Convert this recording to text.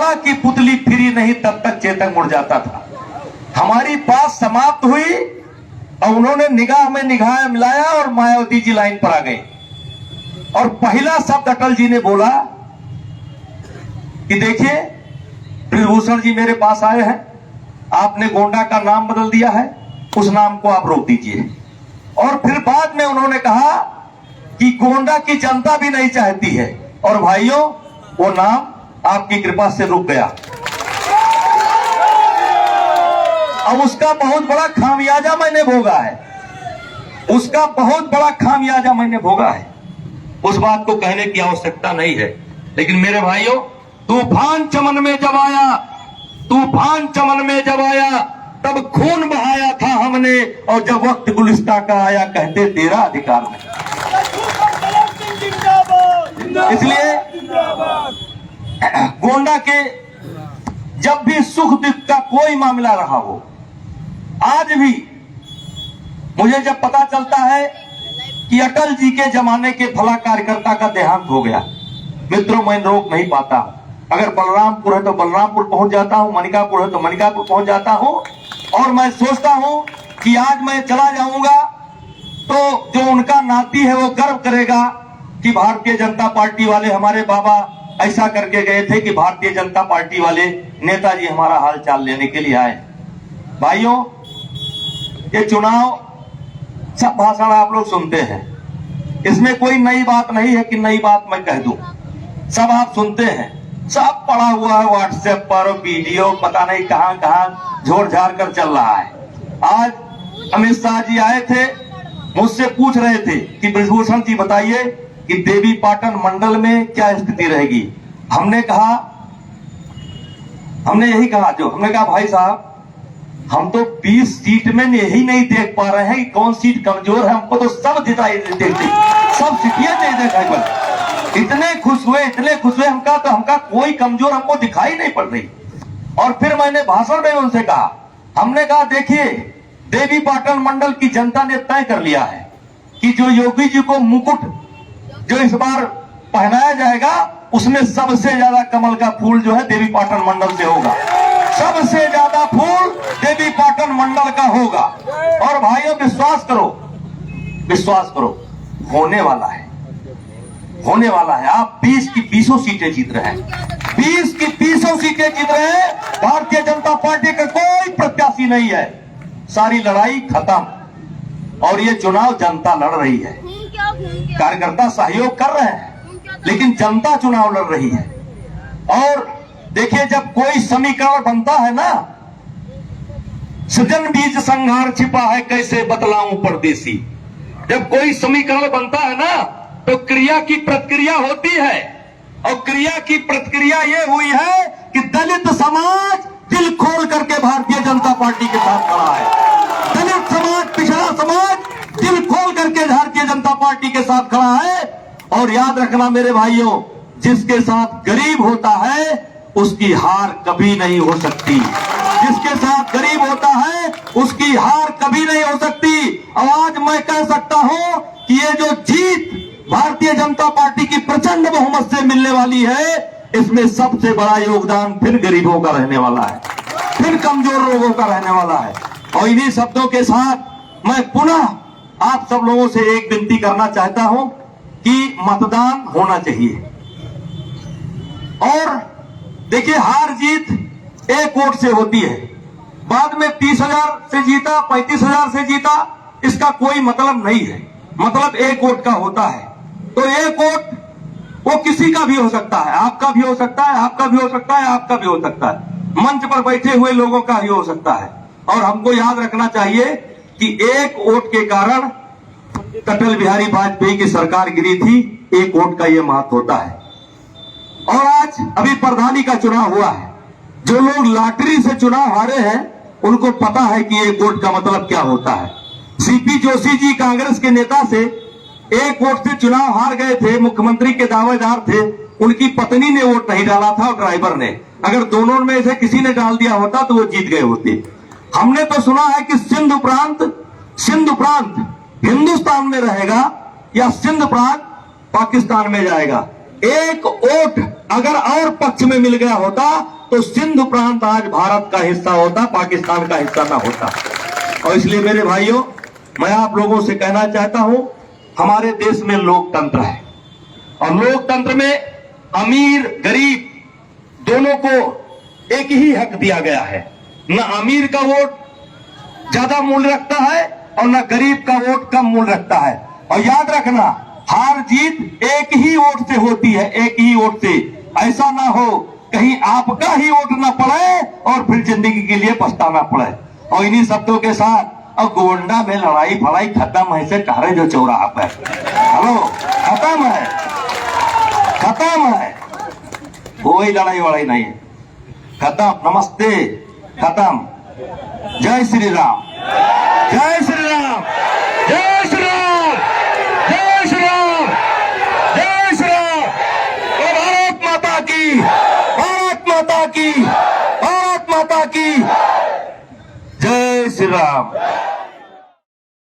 अखाड़ा की पुतली फिरी नहीं तब तक चेतक मुड़ जाता था। हमारी बात समाप्त हुई और उन्होंने निगाह में निगाह मिलाया और मायावती जी लाइन पर आ गई और पहला शब्द अटल जी ने बोला कि देखिए ब्रिजभूषण जी मेरे पास आए हैं, आपने गोंडा का नाम बदल दिया है, उस नाम को आप रोक दीजिए। और फिर बाद में उन्होंने कहा कि गोंडा की जनता भी नहीं चाहती है और भाइयों वो नाम आपकी कृपा से रुक गया। अब उसका बहुत बड़ा खामियाजा मैंने भोगा है, उसका बहुत बड़ा खामियाजा मैंने भोगा है। उस बात को कहने की आवश्यकता नहीं है, लेकिन मेरे भाइयों तूफान चमन में जब आया, तूफान चमन में जब आया तब खून बहाया था हमने, और जब वक्त गुलिस्ता का आया कहते तेरा अधिकार नहीं। इसलिए गोंडा के जब भी सुख दुख का कोई मामला रहा हो, आज भी मुझे जब पता चलता है कि अटल जी के जमाने के फला कार्यकर्ता का देहांत हो गया, मित्रों मैं रोक नहीं पाता। अगर बलरामपुर है तो बलरामपुर पहुंच जाता हूं, मनिकापुर है तो मनिकापुर पहुंच जाता हूं, और मैं सोचता हूं कि आज मैं चला जाऊंगा तो जो उनका नाती है वो गर्व करेगा कि भारतीय जनता पार्टी वाले हमारे बाबा ऐसा करके गए थे कि भारतीय जनता पार्टी वाले नेताजी हमारा हाल चाल लेने के लिए आए। भाइयों ये चुनाव सब भाषण आप लोग सुनते हैं, इसमें कोई नई बात नहीं है कि नई बात मैं कह दूं, सब आप सुनते हैं, सब पड़ा हुआ है व्हाट्सएप पर, वीडियो पता नहीं कहां कहां झोर झाड़ कर चल रहा है। आज अमित शाह जी आए थे, मुझसे पूछ रहे थे कि ब्रिजभूषण जी बताइए कि देवी पाटन मंडल में क्या स्थिति रहेगी। हमने यही कहा, हमने कहा भाई साहब हम तो 20 सीट में यही नहीं देख पा रहे हैं कि कौन सीट कमजोर है, हमको तो सब जिताई देखते, सब सीटियां दे दे। इतने खुश हुए हमका कोई कमजोर हमको दिखाई नहीं पड़ रही। और फिर मैंने भाषण में उनसे कहा, हमने कहा देखिए देवी पाटन मंडल की जनता ने तय कर लिया है कि जो योगी जी को मुकुट जो इस बार पहनाया जाएगा उसमें सबसे ज्यादा कमल का फूल जो है देवी पाटन मंडल से होगा, सबसे ज्यादा फूल देवी पाटन मंडल का होगा। और भाइयों विश्वास करो होने वाला है, होने वाला है। आप 20 की 20 सीटें जीत रहे हैं, 20 की 20 सीटें जीत रहे हैं। भारतीय जनता पार्टी का कोई प्रत्याशी नहीं है, सारी लड़ाई खत्म। और ये चुनाव जनता लड़ रही है, कार्यकर्ता सहयोग कर रहे हैं, लेकिन जनता चुनाव लड़ रही है। और देखिए जब कोई समीकरण बनता है ना, सृजन बीज संहार छिपा है कैसे बतलाऊं परदेसी, जब कोई समीकरण बनता है ना तो क्रिया की प्रतिक्रिया होती है, और क्रिया की प्रतिक्रिया ये हुई है कि दलित समाज दिल खोल करके भारतीय जनता पार्टी के साथ खड़ा है। दलित समाज, पिछड़ा समाज दिल खोल करके भारतीय जनता पार्टी के साथ खड़ा है। और याद रखना मेरे भाइयों, जिसके साथ गरीब होता है उसकी हार कभी नहीं हो सकती, जिसके साथ गरीब होता है उसकी हार कभी नहीं हो सकती। और आज मैं कह सकता हूं कि ये जो जीत भारतीय जनता पार्टी की प्रचंड बहुमत से मिलने वाली है, इसमें सबसे बड़ा योगदान फिर गरीबों का रहने वाला है, फिर कमजोर लोगों का रहने वाला है। और इन्हीं शब्दों के साथ मैं पुनः आप सब लोगों से एक विनती करना चाहता हूं कि मतदान होना चाहिए। और देखिए हार जीत एक वोट से होती है, बाद में 30,000 से जीता, 35,000 से जीता, इसका कोई मतलब नहीं है, मतलब एक वोट का होता है। तो एक वोट वो किसी का भी हो सकता है, आपका भी हो सकता है, आपका भी हो सकता है, आपका भी हो सकता है, मंच पर बैठे हुए लोगों का भी हो सकता है। और हमको याद रखना चाहिए कि एक वोट के कारण अटल बिहारी वाजपेयी की सरकार गिरी थी, एक वोट का यह महत्व होता है। और आज अभी प्रधानी का चुनाव हुआ है, जो लोग लॉटरी से चुनाव हारे हैं उनको पता है कि एक वोट का मतलब क्या होता है। सीपी जोशी जी कांग्रेस के नेता से एक वोट से चुनाव हार गए थे, मुख्यमंत्री के दावेदार थे, उनकी पत्नी ने वोट नहीं डाला था और ड्राइवर ने, अगर दोनों में से किसी ने डाल दिया होता तो वो जीत गए होते। हमने तो सुना है कि सिंध प्रांत हिंदुस्तान में रहेगा या सिंध प्रांत पाकिस्तान में जाएगा, एक वोट अगर और पक्ष में मिल गया होता तो सिंध प्रांत आज भारत का हिस्सा होता, पाकिस्तान का हिस्सा ना होता। और इसलिए मेरे भाइयों, मैं आप लोगों से कहना चाहता हूं, हमारे देश में लोकतंत्र है और लोकतंत्र में अमीर गरीब दोनों को एक ही हक दिया गया है। न अमीर का वोट ज्यादा मूल्य रखता है और न गरीब का वोट कम मूल्य रखता है। और याद रखना, हार जीत एक ही वोट से होती है, एक ही वोट से। ऐसा ना हो कहीं आपका ही वोट ना पड़े और फिर जिंदगी के लिए पछताना पड़े। और इन्हीं शब्दों के साथ, अब गोंडा में लड़ाई फड़ाई खत्म है से कह रहे जो चौराहा पर, हेलो, खत्म है, खत्म है, कोई लड़ाई वड़ाई नहीं है, खत्म, नमस्ते, खत्म। जय श्री राम, जय श्री राम, जय श्री राम, जय श्री राम, जय श्री राम। भारत माता की, भारत माता की, भारत माता की, जय श्री राम।